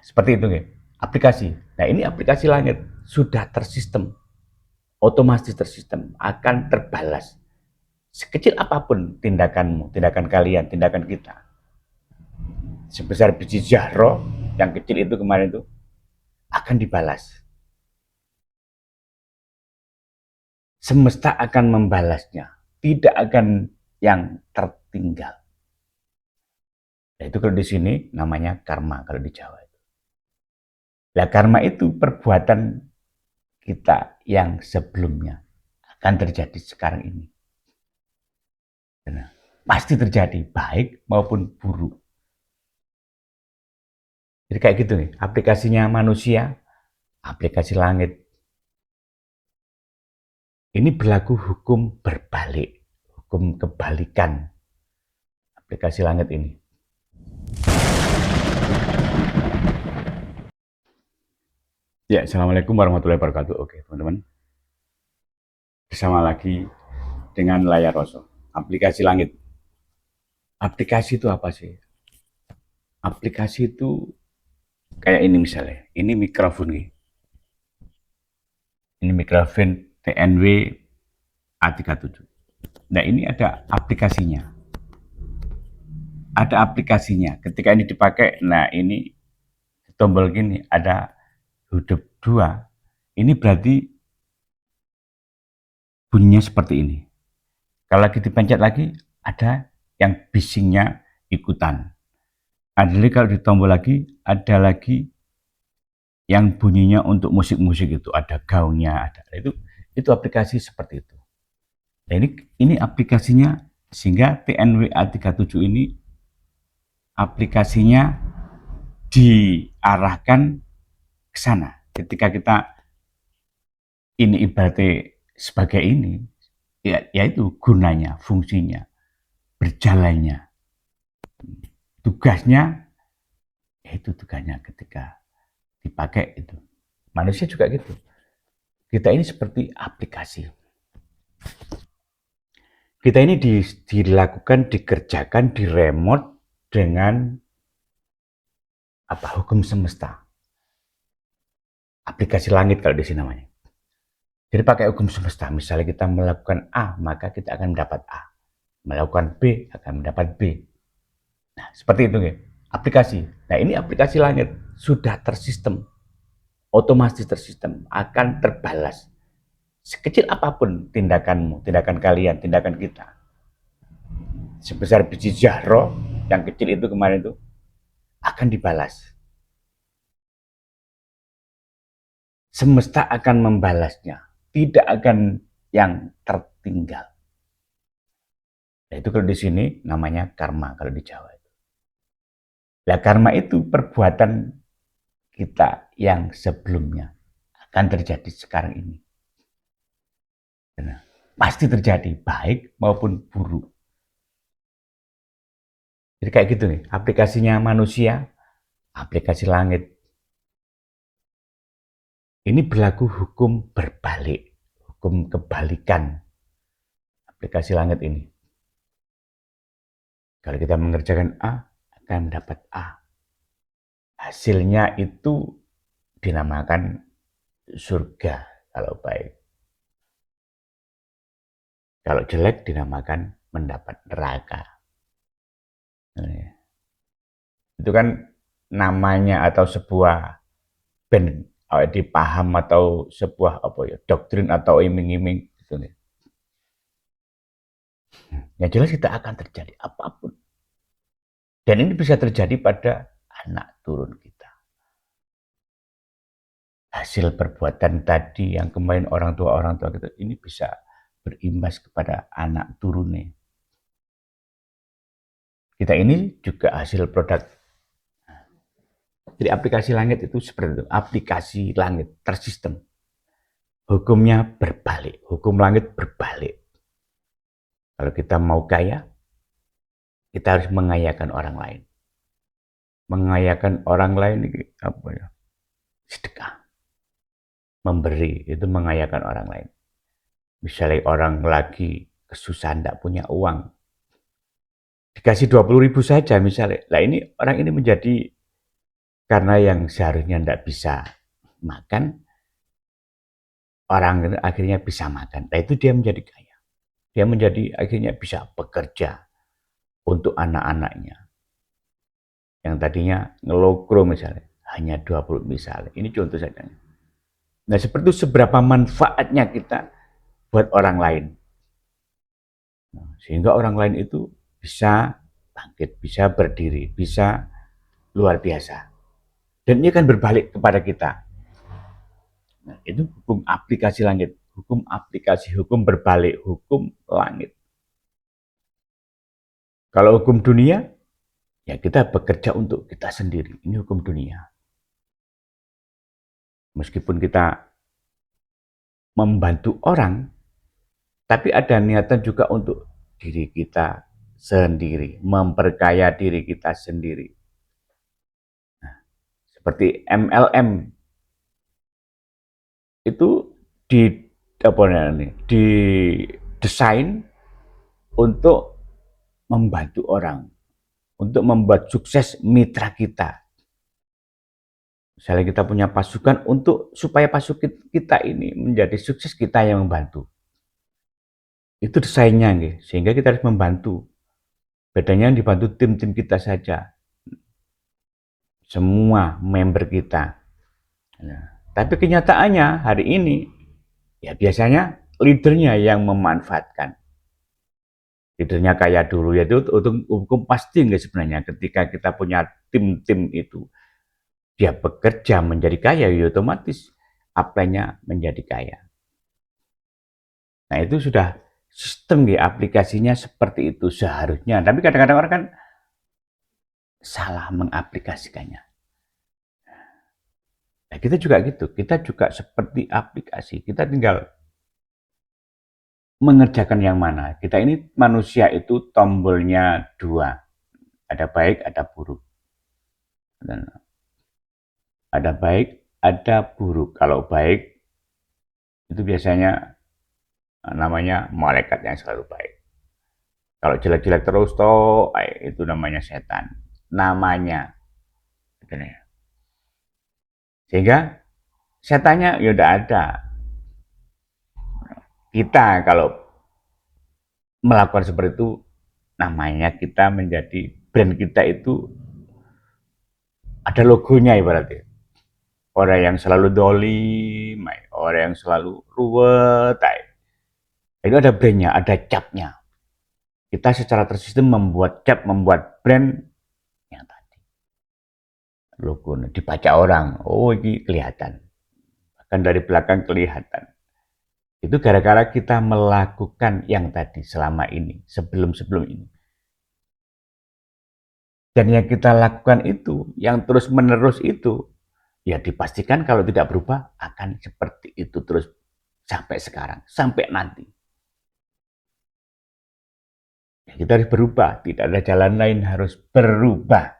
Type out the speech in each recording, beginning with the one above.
Seperti itu ya, aplikasi. Nah ini aplikasi langit sudah tersistem, otomatis tersistem, akan terbalas. Sekecil apapun tindakanmu, tindakan kalian, tindakan kita. Sebesar biji jahro yang kecil itu kemarin itu akan dibalas. Semesta akan membalasnya, tidak akan yang tertinggal. Nah, itu kalau di sini namanya karma kalau di Jawa. Nah, karma itu perbuatan kita yang sebelumnya akan terjadi sekarang ini. Nah, pasti terjadi baik maupun buruk. Jadi kayak gitu nih, aplikasinya manusia, aplikasi langit. Ini berlaku hukum berbalik, hukum kebalikan aplikasi langit ini. Ya, Assalamualaikum warahmatullahi wabarakatuh. Oke, teman-teman. Bersama lagi dengan layar rosok, aplikasi langit. Aplikasi itu apa sih? Aplikasi itu kayak ini misalnya, ini mikrofon nih. Ini mikrofon TNW A37. Nah ini ada aplikasinya. Ada aplikasinya. Ketika ini dipakai, nah ini tombol gini, ada hidup 2. Ini berarti bunyinya seperti ini. Kalau lagi dipencet lagi, ada yang bisingnya ikutan. Ada lagi kalau ditombol lagi, ada lagi yang bunyinya untuk musik-musik itu, ada gaungnya, ada itu aplikasi seperti itu. Nah, ini aplikasinya sehingga TNWA37 ini aplikasinya diarahkan ke sana. Ketika kita ini ibaratnya sebagai ini, ya itu gunanya, fungsinya, berjalannya, tugasnya, itu tugasnya ketika dipakai itu. Manusia juga gitu. Kita ini seperti aplikasi. Kita ini dilakukan, dikerjakan, diremote dengan hukum semesta. Aplikasi langit kalau di sini namanya. Jadi pakai hukum semesta, misalnya kita melakukan A, maka kita akan mendapat A. Melakukan B, akan mendapat B. Nah, seperti itu ya, aplikasi. Nah, ini aplikasi langit sudah tersistem, otomatis tersistem, akan terbalas. Sekecil apapun tindakanmu, tindakan kalian, tindakan kita. Sebesar biji jahro yang kecil itu kemarin itu akan dibalas. Semesta akan membalasnya, tidak akan yang tertinggal. Nah, itu kalau di sini namanya karma kalau di Jawa. Nah, karma itu perbuatan kita yang sebelumnya akan terjadi sekarang ini. Nah, pasti terjadi baik maupun buruk. Jadi kayak gitu nih, aplikasinya manusia, aplikasi langit. Ini berlaku hukum berbalik, hukum kebalikan aplikasi langit ini. Kalau kita mengerjakan A, akan mendapat A. Hasilnya itu dinamakan surga kalau baik. Kalau jelek dinamakan mendapat neraka. Itu kan namanya atau sebuah ben dipaham atau sebuah doktrin atau iming-iming gitu nih. Yang jelas kita akan terjadi apapun. Dan ini bisa terjadi pada anak turun kita. Hasil perbuatan tadi yang kemarin orang tua kita ini bisa berimbas kepada anak turunnya. Kita ini juga hasil produk. Jadi aplikasi langit itu seperti itu. Aplikasi langit tersistem. Hukumnya berbalik. Hukum langit berbalik. Kalau kita mau kaya, kita harus mengayakan orang lain. Mengayakan orang lain sedekah. Memberi itu mengayakan orang lain. Misalnya orang lagi kesusahan, tidak punya uang, dikasih 20.000 saja misalnya. Lah ini orang ini menjadi Karena yang seharusnya tidak bisa makan, orang akhirnya bisa makan. Nah itu dia menjadi kaya. Dia menjadi akhirnya bisa bekerja untuk anak-anaknya. Yang tadinya ngelokro misalnya, hanya 20 misalnya. Ini contoh saja. Nah seperti itu seberapa manfaatnya kita buat orang lain. Nah, sehingga orang lain itu bisa bangkit, bisa berdiri, bisa luar biasa. Dan ini akan berbalik kepada kita. Nah, itu hukum aplikasi langit. Hukum aplikasi, hukum berbalik, hukum langit. Kalau hukum dunia, ya kita bekerja untuk kita sendiri. Ini hukum dunia. Meskipun kita membantu orang, tapi ada niatan juga untuk diri kita sendiri, memperkaya diri kita sendiri. Nah, seperti MLM itu di apa namanya, didesain untuk membantu orang, untuk membuat sukses mitra kita. Misalnya kita punya pasukan untuk supaya pasukan kita ini menjadi sukses, kita yang membantu. Itu desainnya, sehingga kita harus membantu. Bedanya dibantu tim-tim kita saja, semua member kita. Nah, tapi kenyataannya hari ini, ya biasanya leadernya yang memanfaatkan. Leadernya kaya dulu, yaitu hukum pasti nggak sebenarnya ketika kita punya tim-tim itu. Dia bekerja menjadi kaya, ya otomatis apply-nya menjadi kaya. Nah itu sudah sistem aplikasinya seperti itu seharusnya. Tapi kadang-kadang orang kan salah mengaplikasikannya. Nah, kita juga gitu, kita juga seperti aplikasi. Kita tinggal mengerjakan yang mana. Kita ini manusia itu tombolnya dua. Ada baik, ada buruk. Dan ada baik, ada buruk. Kalau baik, itu biasanya namanya malaikat yang selalu baik. Kalau jelek-jelek terus toh itu namanya setan. Namanya. Sehingga setannya ya udah ada. Kita kalau melakukan seperti itu, namanya kita menjadi brand kita itu ada logonya ibaratnya. Orang yang selalu dolim, orang yang selalu ruwet, itu ada brandnya, ada capnya. Kita secara tersistem membuat cap, membuat brand yang tadi. Logo dibaca orang, oh ini kelihatan. Bahkan dari belakang kelihatan. Itu gara-gara kita melakukan yang tadi selama ini, sebelum-sebelum ini. Dan yang kita lakukan itu, yang terus-menerus itu, ya dipastikan kalau tidak berubah akan seperti itu terus sampai sekarang, sampai nanti. Ya, kita harus berubah, tidak ada jalan lain, harus berubah.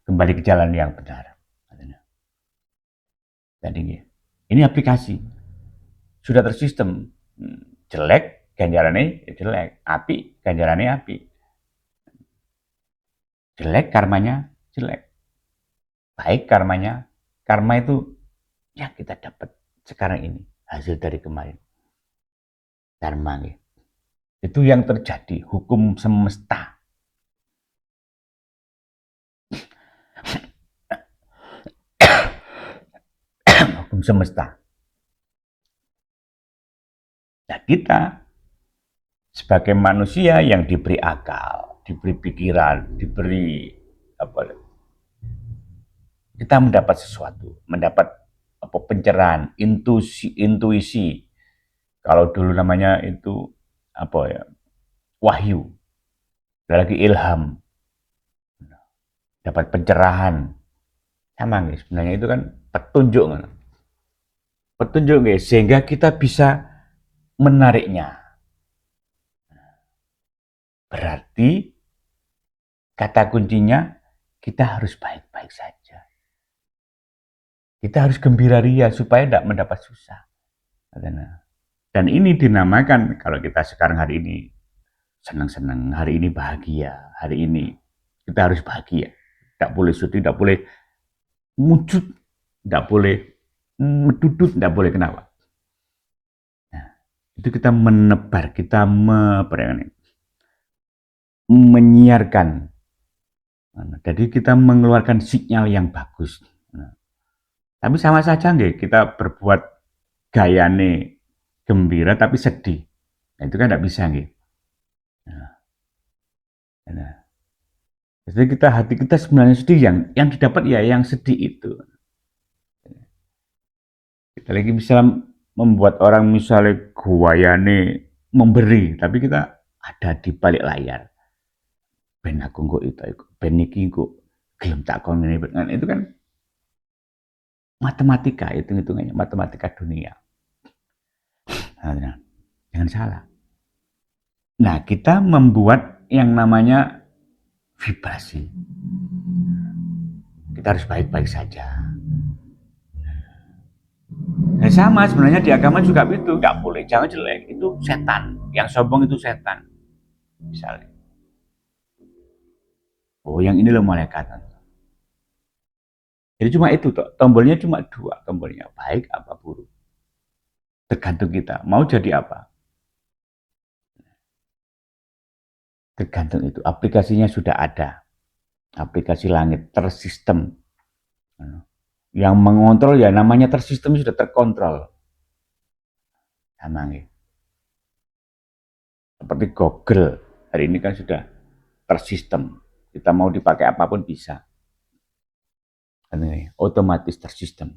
Kembali ke jalan yang benar. Jadi ini aplikasi, sudah tersistem. Jelek, ganjarannya jelek. Api, ganjarannya api. Jelek, karmanya jelek. Baik, karmanya. Karma itu yang kita dapat sekarang ini. Hasil dari kemarin. Karma. Itu yang terjadi. Hukum semesta. Hukum semesta. Nah kita sebagai manusia yang diberi akal, diberi pikiran, diberi apa? Kita mendapat sesuatu, mendapat apa pencerahan, intuisi. Kalau dulu namanya itu apa ya? Wahyu. Ada lagi ilham. Dapat pencerahan. Sama nih, sebenarnya itu kan petunjuk. Petunjuk nih, sehingga kita bisa menariknya. Berarti kata kuncinya kita harus baik-baik saja. Kita harus gembira ria supaya tidak mendapat susah. Dan ini dinamakan kalau kita sekarang hari ini senang-senang, hari ini bahagia, hari ini Kita harus bahagia. Tidak boleh sedih, tidak boleh mujud, tidak boleh medudut, tidak boleh kenapa. Nah, itu kita menebar, kita menyiarkan. Jadi kita mengeluarkan sinyal yang bagus. Nah, tapi sama saja nggih, kita berbuat gayane gembira tapi sedih. Nah, itu kan tidak bisa nggih. Nah, nah. Jadi hati kita sebenarnya sedih, yang didapat ya yang sedih itu. Kita lagi bisa membuat orang misalnya guayane memberi, tapi kita ada di balik layar. Ben aku itu, ben iki kok gelem tak kon ngene. Itu kan matematika, hitung-hitungannya matematika dunia. Nah, jangan salah. Nah, kita membuat yang namanya vibrasi. Kita harus baik-baik saja. Nah, sama sebenarnya di agama juga itu, nggak boleh, jangan jelek, itu setan. Yang sombong itu setan. Misalnya, oh yang ini loh malaikat. Jadi cuma itu, tombolnya cuma dua, tombolnya baik apa buruk. Tergantung kita, mau jadi apa. Tergantung itu, aplikasinya sudah ada. Aplikasi langit, tersistem. Yang mengontrol ya namanya tersistem sudah terkontrol. Sama nih. Seperti Google, hari ini kan sudah tersistem. Kita mau dipakai apapun bisa. Ini otomatis tersistem.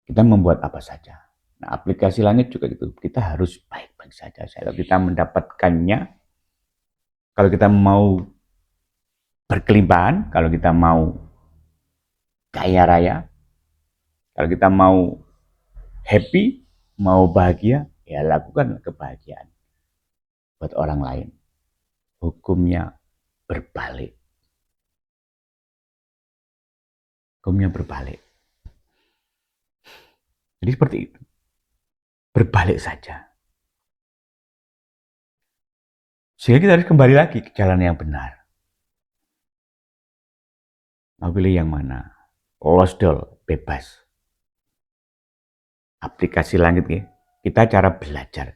Kita membuat apa saja. Nah, aplikasi langit juga gitu. Kita harus baik-baik saja. Kalau kita mendapatkannya, kalau kita mau berkelimpahan, kalau kita mau kaya raya, kalau kita mau happy, mau bahagia, ya lakukan kebahagiaan buat orang lain. Hukumnya berbalik. Hukumnya berbalik. Jadi seperti itu. Berbalik saja. Sehingga kita harus kembali lagi ke jalan yang benar. Mau pilih yang mana? Losdol, bebas. Aplikasi langit ya. Kita cara belajar.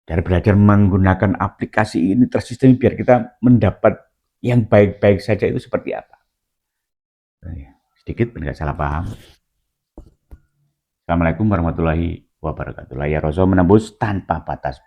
Cara belajar menggunakan aplikasi ini tersistem biar kita mendapat yang baik-baik saja itu seperti apa. Sedikit nggak salah paham. Assalamualaikum warahmatullahi wabarakatuh. Layar Roso menembus tanpa batas.